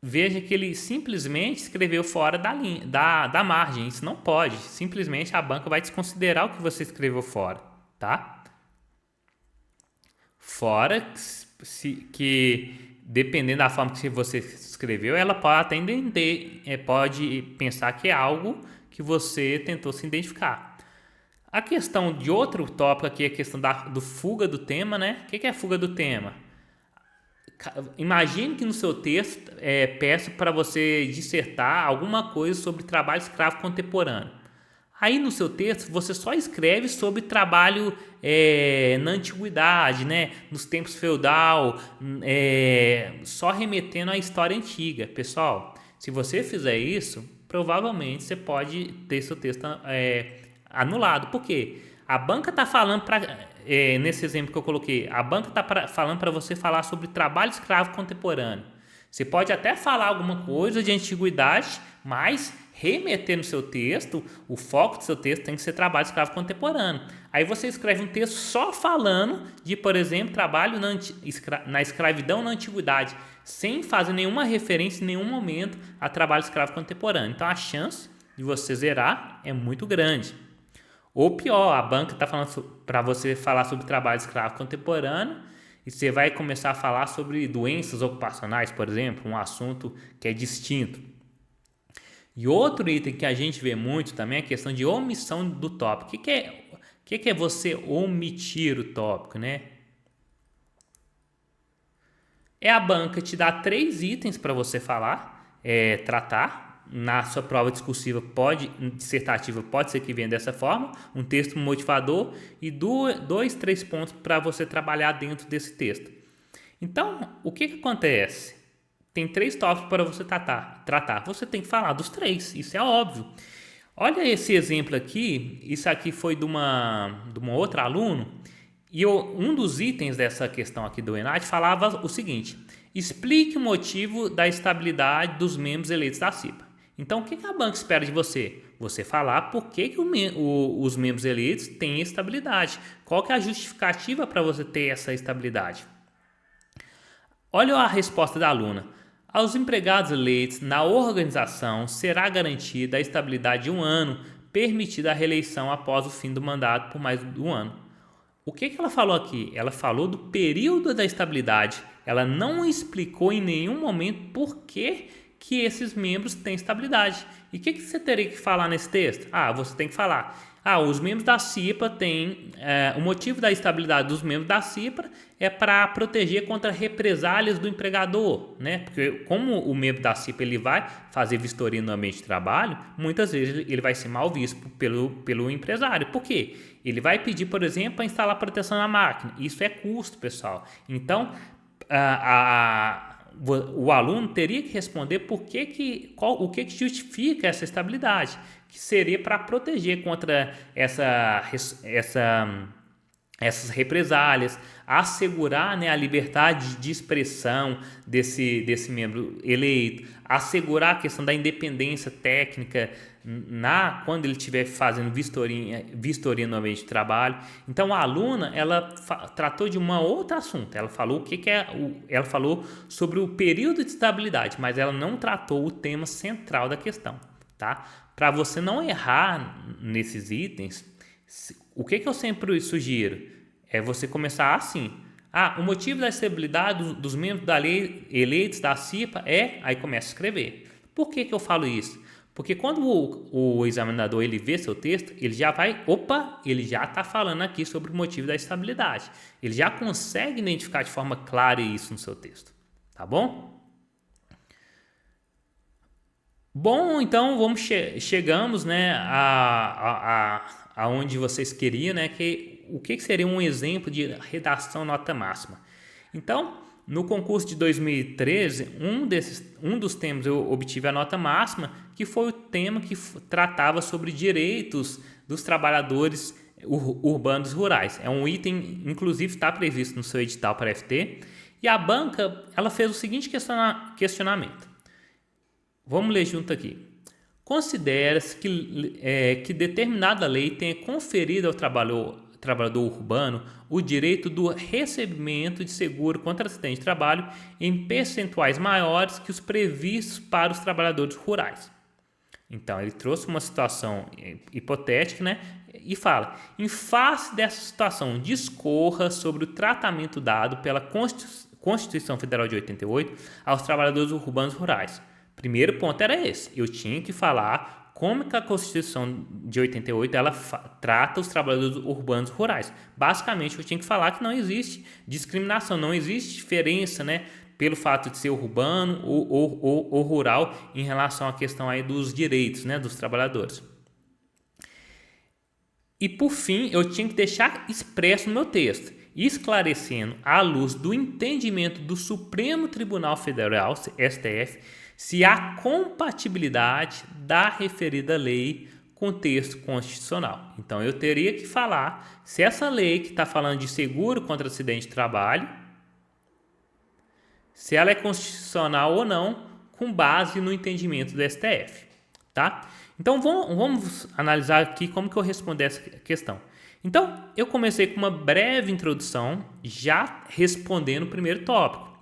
veja que ele simplesmente escreveu fora da margem. Isso não pode. Simplesmente a banca vai desconsiderar o que você escreveu fora, tá? Fora que dependendo da forma que você escreveu, ela pode até entender, pode pensar que é algo que você tentou se identificar. A questão de outro tópico aqui é a questão do fuga do tema, né? O que é fuga do tema? Imagine que no seu texto peço para você dissertar alguma coisa sobre trabalho escravo contemporâneo. Aí no seu texto você só escreve sobre trabalho na antiguidade, né? Nos tempos feudal, só remetendo à história antiga. Pessoal, se você fizer isso, provavelmente você pode ter seu texto anulado. Por quê? A banca está falando nesse exemplo que eu coloquei, a banca está falando para você falar sobre trabalho escravo contemporâneo. Você pode até falar alguma coisa de antiguidade, mas remeter no seu texto, o foco do seu texto tem que ser trabalho escravo contemporâneo. Aí você escreve um texto só falando de, por exemplo, trabalho na escravidão na antiguidade, sem fazer nenhuma referência em nenhum momento a trabalho escravo contemporâneo. Então a chance de você zerar é muito grande. Ou pior, a banca está falando para você falar sobre trabalho escravo contemporâneo e você vai começar a falar sobre doenças ocupacionais, por exemplo, um assunto que é distinto. E outro item que a gente vê muito também é a questão de omissão do tópico. O que é você omitir o tópico, né? É a banca te dar 3 itens para você falar, tratar. Na sua prova discursiva dissertativa pode ser que venha dessa forma, um texto motivador e 3 pontos para você trabalhar dentro desse texto. Então, o que acontece? Tem 3 tópicos para você tratar. Você tem que falar dos 3, isso é óbvio. Olha esse exemplo aqui, isso aqui foi de uma outra aluno, e um dos itens dessa questão aqui do ENAD falava o seguinte: explique o motivo da estabilidade dos membros eleitos da CIPA. Então, o que a banca espera de você? Você falar por que os membros eleitos têm estabilidade. Qual que é a justificativa para você ter essa estabilidade? Olha a resposta da aluna. Aos empregados eleitos na organização será garantida a estabilidade de 1 ano, permitida a reeleição após o fim do mandato por mais de 1 ano. O que ela falou aqui? Ela falou do período da estabilidade. Ela não explicou em nenhum momento por que esses membros têm estabilidade. E o que você teria que falar nesse texto? Você tem que falar: os membros da CIPA têm... o motivo da estabilidade dos membros da CIPA é para proteger contra represálias do empregador, né? Porque como o membro da CIPA ele vai fazer vistoria no ambiente de trabalho, muitas vezes ele vai ser mal visto pelo empresário. Por quê? Ele vai pedir, por exemplo, para instalar proteção na máquina. Isso é custo, pessoal. Então, o aluno teria que responder o que justifica essa estabilidade, que seria para proteger contra essas represálias, assegurar, né, a liberdade de expressão desse membro eleito, assegurar a questão da independência técnica quando ele estiver fazendo vistoria no ambiente de trabalho. Então a aluna ela tratou de um outro assunto. Ela falou ela falou sobre o período de estabilidade, mas ela não tratou o tema central da questão, tá? Para você não errar nesses itens, o que eu sempre sugiro é você começar assim: o motivo da estabilidade dos membros da lei eleitos da CIPA é... Aí começa a escrever. Por que eu falo isso? Porque quando o examinador ele vê seu texto, ele já vai... ele já está falando aqui sobre o motivo da estabilidade. Ele já consegue identificar de forma clara isso no seu texto. Tá bom? Bom, então chegamos, né, aonde vocês queriam, né, o que seria um exemplo de redação nota máxima. Então, no concurso de 2013, um dos temas eu obtive a nota máxima, que foi o tema que tratava sobre direitos dos trabalhadores urbanos rurais. É um item, inclusive está previsto no seu edital para FT, e a banca ela fez o seguinte questionamento. Vamos ler junto aqui. Considera-se que determinada lei tenha conferido ao trabalhador urbano o direito do recebimento de seguro contra acidente de trabalho em percentuais maiores que os previstos para os trabalhadores rurais. Então, ele trouxe uma situação hipotética, né? E fala: em face dessa situação, discorra sobre o tratamento dado pela Constituição Federal de 88 aos trabalhadores urbanos rurais. Primeiro ponto era esse. Eu tinha que falar como que a Constituição de 88 ela trata os trabalhadores urbanos rurais. Basicamente, eu tinha que falar que não existe discriminação, não existe diferença, né, pelo fato de ser urbano ou rural em relação à questão aí dos direitos, né, dos trabalhadores. E, por fim, eu tinha que deixar expresso no meu texto, esclarecendo, à luz do entendimento do Supremo Tribunal Federal, STF, se há compatibilidade da referida lei com o texto constitucional. Então, eu teria que falar se essa lei que está falando de seguro contra acidente de trabalho, se ela é constitucional ou não, com base no entendimento do STF, tá? Então, vamos analisar aqui como que eu respondi essa questão. Então, eu comecei com uma breve introdução, já respondendo o primeiro tópico.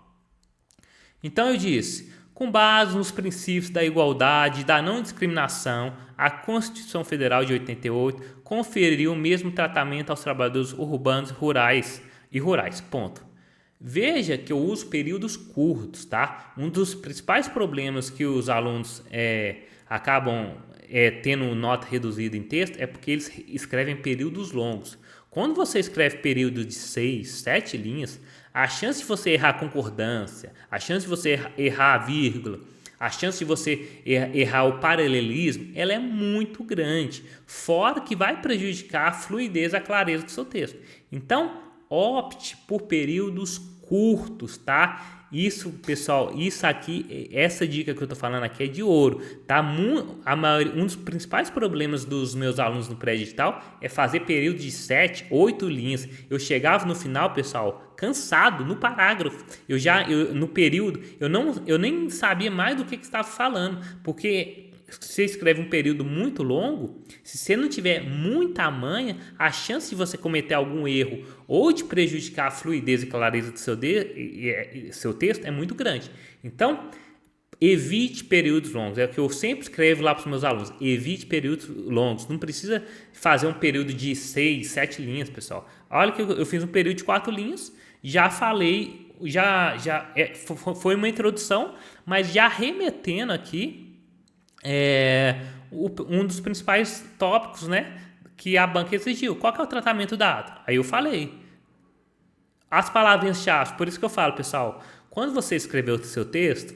Então, eu disse: Com base nos princípios da igualdade e da não discriminação, a Constituição Federal de 88 conferiu o mesmo tratamento aos trabalhadores urbanos, rurais e rurais. Ponto. Veja que eu uso períodos curtos, tá? Um dos principais problemas que os alunos acabam tendo nota reduzida em texto é porque eles escrevem períodos longos. Quando você escreve período de 6, 7 linhas, a chance de você errar concordância, a chance de você errar a vírgula, a chance de você errar o paralelismo, ela é muito grande, fora que vai prejudicar a fluidez, a clareza do seu texto. Então, opte por períodos curtos, tá? Isso, pessoal, isso aqui, essa dica que eu tô falando aqui é de ouro, tá? Um dos principais problemas dos meus alunos no pré-digital é fazer período de 7, 8 linhas. Eu chegava no final, pessoal, cansado, no parágrafo. No período, eu nem sabia mais do que estava falando, porque se você escreve um período muito longo, se você não tiver muita manha, a chance de você cometer algum erro ou de prejudicar a fluidez e clareza do seu texto é muito grande. Então, evite períodos longos. É o que eu sempre escrevo lá para os meus alunos. Evite períodos longos. Não precisa fazer um período de 6, 7 linhas, pessoal. Olha que eu fiz um período de 4 linhas, já falei, foi uma introdução, mas já remetendo aqui um dos principais tópicos, né, que a banca exigiu. Qual que é o tratamento dado? Aí eu falei. As palavrinhas-chave, por isso que eu falo, pessoal, quando você escreveu o seu texto,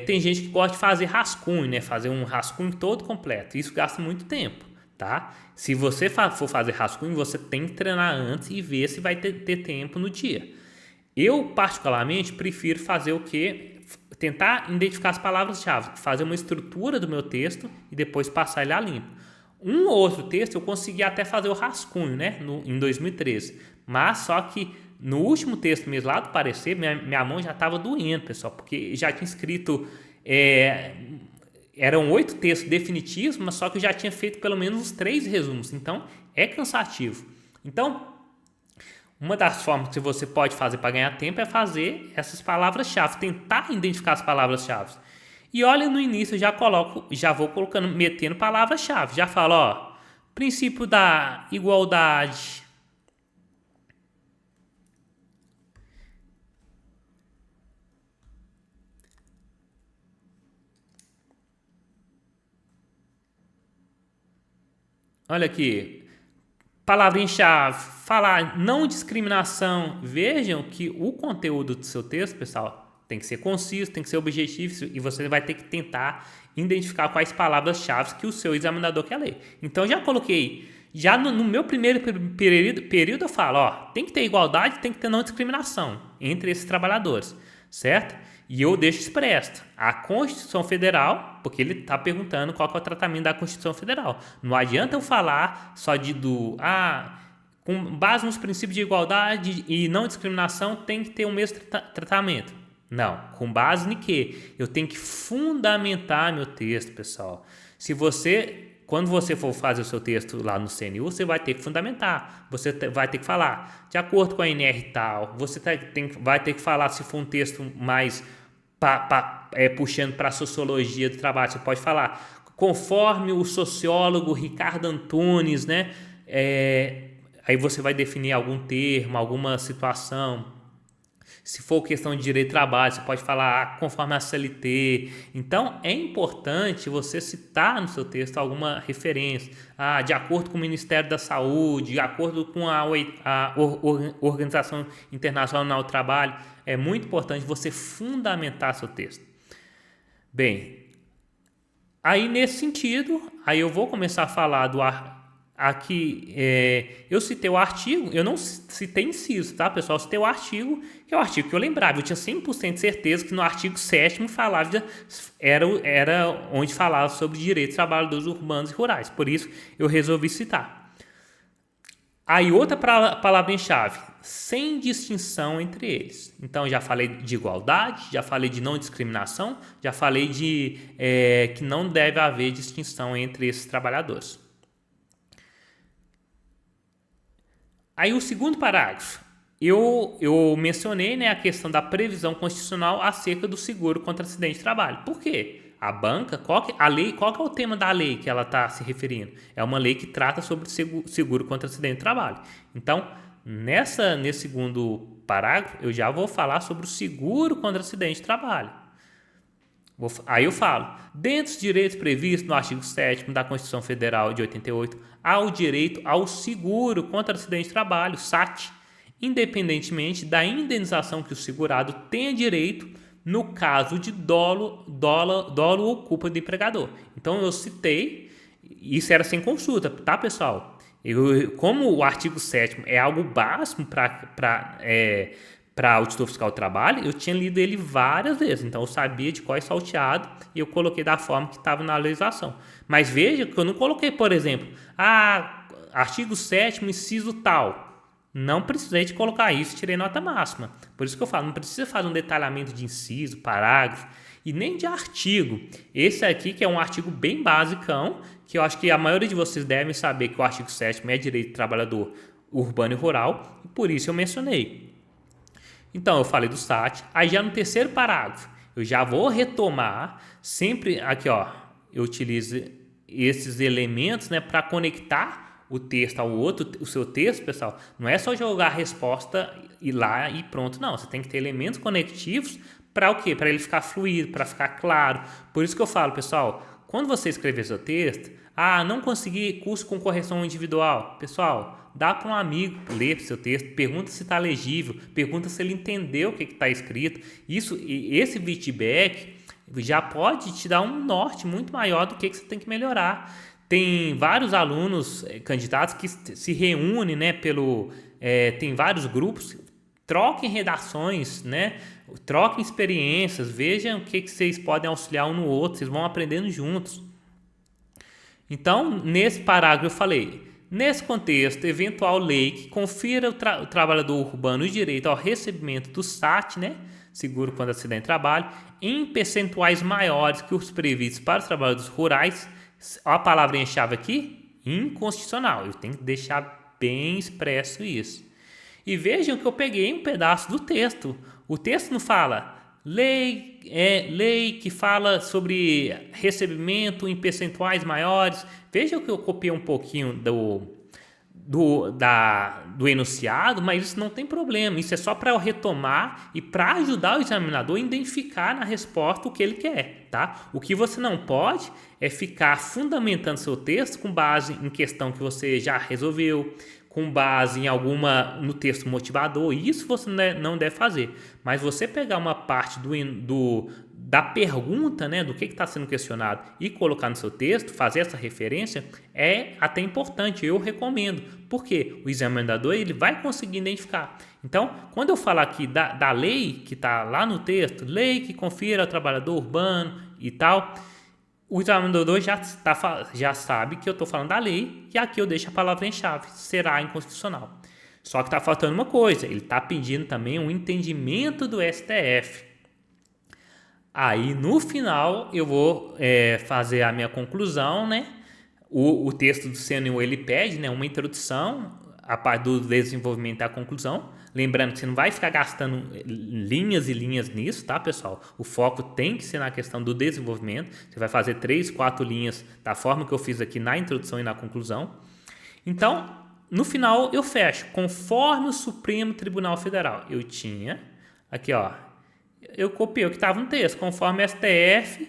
tem gente que gosta de fazer rascunho, né, fazer um rascunho todo completo. Isso gasta muito tempo, tá? Se você for fazer rascunho, você tem que treinar antes e ver se vai ter tempo no dia. Eu, particularmente, prefiro fazer o quê? Tentar identificar as palavras-chave, fazer uma estrutura do meu texto e depois passar ele a limpo. Um ou outro texto eu consegui até fazer o rascunho, né, em 2013, mas só que no último texto mesmo lá do parecer, minha mão já estava doendo, pessoal, porque já tinha escrito, eram 8 textos definitivos, mas só que eu já tinha feito pelo menos uns 3 resumos, então é cansativo. Então, uma das formas que você pode fazer para ganhar tempo é fazer essas palavras-chave, tentar identificar as palavras-chave. E olha, no início eu já vou colocando, metendo palavras-chave. Já falo, ó, princípio da igualdade. Olha aqui, palavrinha-chave, falar não discriminação. Vejam que o conteúdo do seu texto, pessoal, tem que ser conciso, tem que ser objetivo e você vai ter que tentar identificar quais palavras-chave que o seu examinador quer ler. Então, já coloquei, já no meu primeiro período eu falo, ó, tem que ter igualdade, tem que ter não discriminação entre esses trabalhadores, certo? E eu deixo expresso a Constituição Federal, porque ele está perguntando qual que é o tratamento da Constituição Federal. Não adianta eu falar só com base nos princípios de igualdade e não discriminação tem que ter o mesmo tratamento. Não, com base em quê? Eu tenho que fundamentar meu texto, pessoal. Quando você for fazer o seu texto lá no CNU, você vai ter que fundamentar. Você vai ter que falar, de acordo com a NR tal, você vai ter que falar se for um texto mais puxando para a sociologia do trabalho. Você pode falar, conforme o sociólogo Ricardo Antunes, né? Aí você vai definir algum termo, alguma situação. Se for questão de direito de trabalho, você pode falar conforme a CLT. Então, é importante você citar no seu texto alguma referência. De acordo com o Ministério da Saúde, de acordo com a Organização Internacional do Trabalho. É muito importante você fundamentar seu texto. Bem, aí nesse sentido, aí eu vou começar a falar aqui, eu citei o artigo, eu não citei inciso, tá, pessoal? Eu citei o artigo, que é o artigo que eu lembrava. Eu tinha 100% de certeza que no artigo 7º era onde falava sobre direitos de trabalhadores urbanos e rurais. Por isso, eu resolvi citar. Aí, outra palavra-chave, sem distinção entre eles. Então, já falei de igualdade, já falei de não discriminação, já falei de que não deve haver distinção entre esses trabalhadores. Aí o segundo parágrafo, eu mencionei, né, a questão da previsão constitucional acerca do seguro contra acidente de trabalho. Por quê? A banca, qual que é o tema da lei que ela está se referindo? É uma lei que trata sobre seguro contra acidente de trabalho. Então, nesse segundo parágrafo, eu já vou falar sobre o seguro contra acidente de trabalho. Aí eu falo, dentre os direitos previstos no artigo 7º da Constituição Federal de 88, há o direito ao seguro contra acidente de trabalho, SAT, independentemente da indenização que o segurado tenha direito no caso de dolo ou culpa do empregador. Então eu citei, isso era sem consulta, tá, pessoal? Como o artigo 7º é algo básico para auditor fiscal do trabalho, eu tinha lido ele várias vezes, então eu sabia de qual é salteado e eu coloquei da forma que estava na legislação. Mas veja que eu não coloquei, por exemplo, artigo 7º, inciso tal. Não precisei de colocar isso, tirei nota máxima. Por isso que eu falo, não precisa fazer um detalhamento de inciso, parágrafo e nem de artigo. Esse aqui que é um artigo bem basicão, que eu acho que a maioria de vocês devem saber que o artigo 7º é direito do trabalhador urbano e rural, e por isso eu mencionei. Então eu falei do SAT, aí já no terceiro parágrafo, eu já vou retomar, sempre aqui eu utilizo esses elementos, né, para conectar o texto ao outro, o seu texto, pessoal, não é só jogar a resposta e lá e pronto, não. Você tem que ter elementos conectivos para o quê? Para ele ficar fluido, para ficar claro. Por isso que eu falo, pessoal, quando você escrever seu texto, não consegui curso com correção individual. Pessoal, dá para um amigo ler seu texto, pergunta se está legível, pergunta se ele entendeu o que está escrito. Esse feedback já pode te dar um norte muito maior do que você tem que melhorar. Tem vários alunos candidatos que se reúnem, né, tem vários grupos, troquem redações, né, troquem experiências, vejam o que vocês podem auxiliar um no outro, vocês vão aprendendo juntos. Então, nesse parágrafo eu falei, nesse contexto, eventual lei que confira o trabalhador urbano o direito ao recebimento do SAT, né, seguro contra acidente de trabalho, em percentuais maiores que os previstos para os trabalhadores rurais. A palavrinha-chave aqui, inconstitucional. Eu tenho que deixar bem expresso isso. E vejam que eu peguei um pedaço do texto. O texto não fala lei que fala sobre recebimento em percentuais maiores. Vejam que eu copiei um pouquinho do enunciado, mas isso não tem problema. Isso é só para eu retomar e para ajudar o examinador a identificar na resposta o que ele quer, tá? O que você não pode é ficar fundamentando seu texto com base em questão que você já resolveu, com base em no texto motivador. Isso você não deve fazer. Mas você pegar uma parte da pergunta, né, do que está sendo questionado e colocar no seu texto, fazer essa referência, é até importante, eu recomendo, porque o examinador ele vai conseguir identificar. Então, quando eu falar aqui da lei que está lá no texto, lei que confira ao trabalhador urbano e tal, o examinador já sabe que eu estou falando da lei e aqui eu deixo a palavra-chave, será inconstitucional. Só que está faltando uma coisa, ele está pedindo também um entendimento do STF. Aí, no final, eu vou fazer a minha conclusão, né? O texto do CNU, ele pede, né, uma introdução, a parte do desenvolvimento da conclusão. Lembrando que você não vai ficar gastando linhas e linhas nisso, tá, pessoal? O foco tem que ser na questão do desenvolvimento. Você vai fazer 3, 4 linhas da forma que eu fiz aqui na introdução e na conclusão. Então, no final, eu fecho. Conforme o Supremo Tribunal Federal. Eu tinha aqui, eu copiei o que estava no texto. Conforme STF,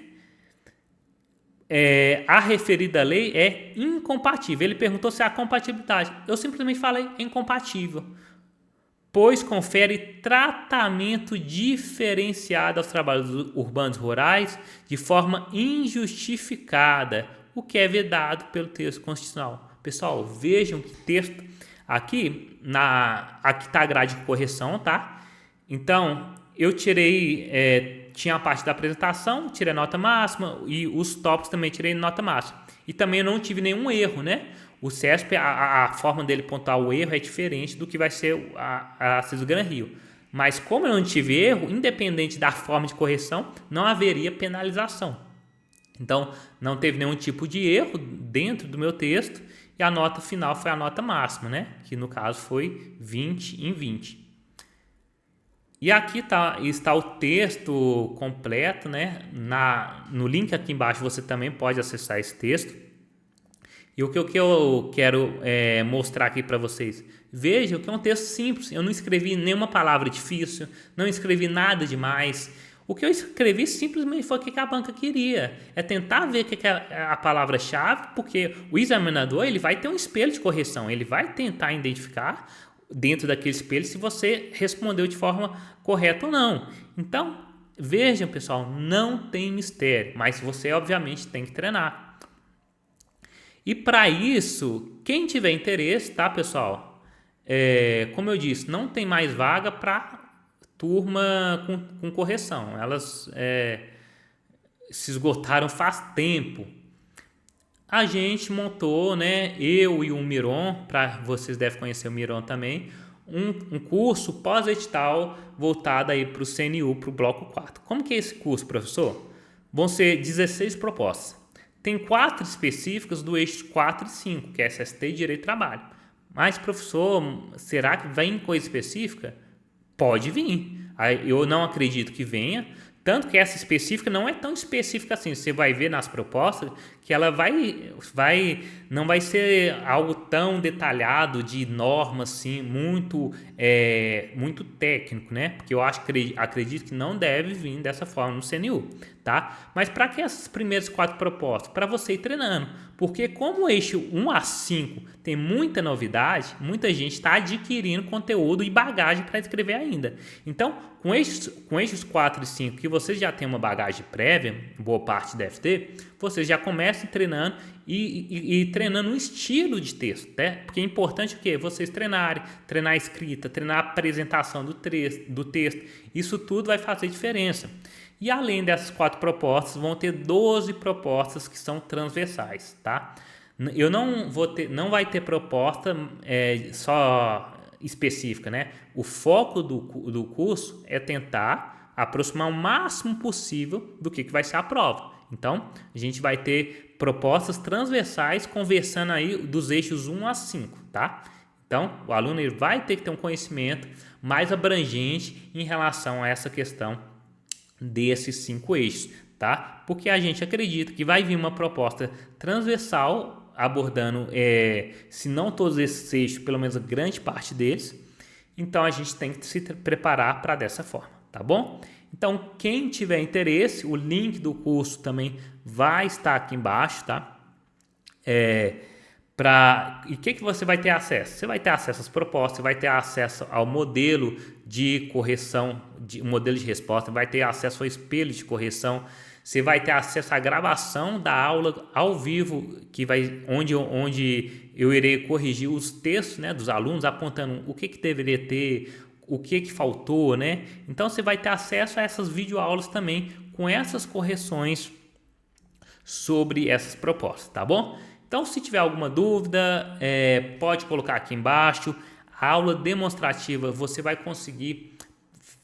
a referida lei é incompatível. Ele perguntou se há compatibilidade. Eu simplesmente falei incompatível, pois confere tratamento diferenciado aos trabalhadores urbanos rurais de forma injustificada, o que é vedado pelo texto constitucional. Pessoal, vejam que texto aqui está a grade de correção, tá? Então, eu tirei, tinha a parte da apresentação, tirei a nota máxima e os tópicos também tirei nota máxima. E também eu não tive nenhum erro, né? O CESP, a forma dele pontuar o erro é diferente do que vai ser a CISO Gran Rio. Mas como eu não tive erro, independente da forma de correção, não haveria penalização. Então, não teve nenhum tipo de erro dentro do meu texto e a nota final foi a nota máxima, né? Que no caso foi 20 em 20. E aqui está o texto completo, né? No link aqui embaixo você também pode acessar esse texto. E o que eu quero mostrar aqui para vocês? Vejam que é um texto simples. Eu não escrevi nenhuma palavra difícil, não escrevi nada demais. O que eu escrevi simplesmente foi o que a banca queria. É tentar ver o que é a palavra-chave, porque o examinador ele vai ter um espelho de correção. Ele vai tentar identificar dentro daquele espelho se você respondeu de forma correta ou não. Então, vejam, pessoal, não tem mistério, mas você obviamente tem que treinar. E para isso, quem tiver interesse, tá, pessoal? Como eu disse, não tem mais vaga para turma com correção. Elas se esgotaram faz tempo. A gente montou, né, eu e o Miron, para vocês devem conhecer o Miron também, um curso pós-edital voltado aí para o CNU, para o bloco 4. Como que é esse curso, professor? Vão ser 16 propostas. Tem 4 específicas do eixo 4 e 5, que é SST, Direito e Trabalho. Mas, professor, será que vem coisa específica? Pode vir. Eu não acredito que venha, tanto que essa específica não é tão específica assim. Você vai ver nas propostas que ela não vai ser algo tão detalhado de norma assim, muito técnico, né? Porque eu acredito que não deve vir dessa forma no CNU, tá? Mas para que essas primeiras 4 propostas? Para você ir treinando, porque como o eixo 1 a 5 tem muita novidade, muita gente está adquirindo conteúdo e bagagem para escrever ainda. Então, com eixos 4 e 5, que você já tem uma bagagem prévia, boa parte deve ter, você já começa treinando e treinando um estilo de texto, né? Porque é importante o quê? Vocês treinar a escrita, treinar a apresentação do texto. Isso tudo vai fazer diferença. E além dessas 4 propostas, vão ter 12 propostas que são transversais, tá? Eu não vai ter proposta só específica, né? O foco do curso é tentar aproximar o máximo possível do que vai ser a prova. Então, a gente vai ter propostas transversais conversando aí dos eixos 1 a 5, tá? Então, o aluno ele vai ter que ter um conhecimento mais abrangente em relação a essa questão desses 5 eixos, tá? Porque a gente acredita que vai vir uma proposta transversal abordando, se não todos esses eixos, pelo menos a grande parte deles. Então, a gente tem que se preparar para dessa forma, tá bom? Então, quem tiver interesse, o link do curso também vai estar aqui embaixo, tá? E o que você vai ter acesso? Você vai ter acesso às propostas, você vai ter acesso ao modelo de correção, um modelo de resposta, vai ter acesso ao espelho de correção, você vai ter acesso à gravação da aula ao vivo, onde eu irei corrigir os textos, né, dos alunos, apontando o que deveria ter, o que faltou, né? Então você vai ter acesso a essas videoaulas também com essas correções sobre essas propostas, tá bom? Então, se tiver alguma dúvida, pode colocar aqui embaixo. A aula demonstrativa, você vai conseguir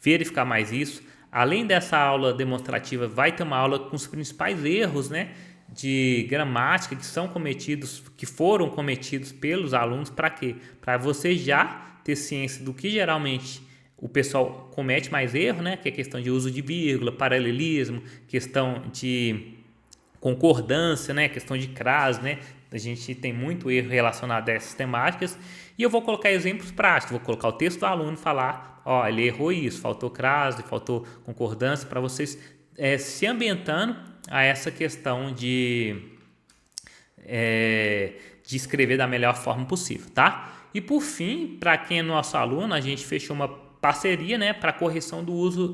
verificar mais isso. Além dessa aula demonstrativa, vai ter uma aula com os principais erros, né, de gramática que foram cometidos pelos alunos. Para quê? Para você já ter ciência do que geralmente o pessoal comete mais erro, né, que é questão de uso de vírgula, paralelismo, questão de concordância, né, questão de crase, né? A gente tem muito erro relacionado a essas temáticas e eu vou colocar exemplos práticos, vou colocar o texto do aluno falar, ele errou isso, faltou crase, faltou concordância, para vocês se ambientando a essa questão de escrever da melhor forma possível, tá? E por fim, para quem é nosso aluno, a gente fechou uma parceria, né, para correção do uso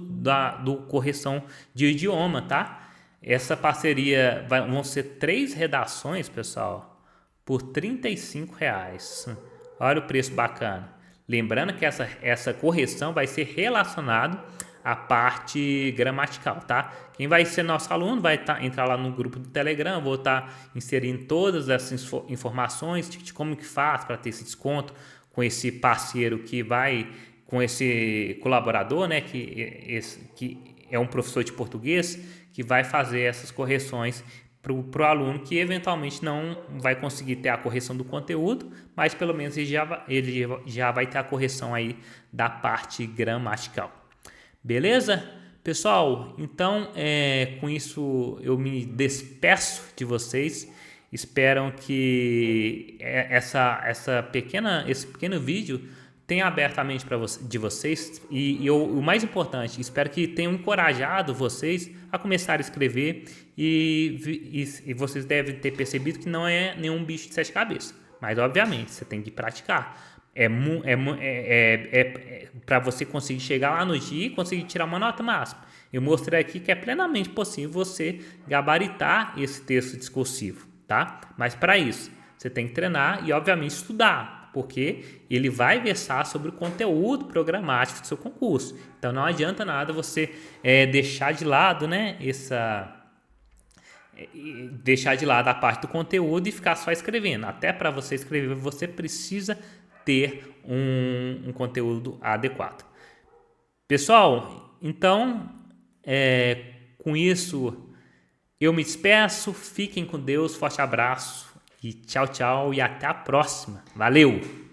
do correção de idioma, tá? Essa parceria vão ser 3 redações, pessoal, por R$35. Olha o preço bacana. Lembrando que essa correção vai ser relacionada à parte gramatical, tá? Quem vai ser nosso aluno vai entrar lá no grupo do Telegram, vou estar inserindo todas essas informações de como que faz para ter esse desconto com esse parceiro que vai, com esse colaborador, né, que é um professor de português, que vai fazer essas correções para o aluno que eventualmente não vai conseguir ter a correção do conteúdo, mas pelo menos ele já vai ter a correção aí da parte gramatical. Beleza? Pessoal, então com isso eu me despeço de vocês. Espero que esse pequeno vídeo tenha aberto a mente de vocês o mais importante, espero que tenham encorajado vocês a começar a escrever e vocês devem ter percebido que não é nenhum bicho de sete cabeças, mas obviamente você tem que praticar. Para você conseguir chegar lá no dia e conseguir tirar uma nota máxima. Eu mostrei aqui que é plenamente possível você gabaritar esse texto discursivo, tá? Mas para isso, você tem que treinar e, obviamente, estudar, porque ele vai versar sobre o conteúdo programático do seu concurso. Então, não adianta nada você deixar de lado, né, deixar de lado a parte do conteúdo e ficar só escrevendo. Até para você escrever, você precisa ter um conteúdo adequado. Pessoal, então, com isso, eu me despeço. Fiquem com Deus, forte abraço e tchau, tchau e até a próxima. Valeu!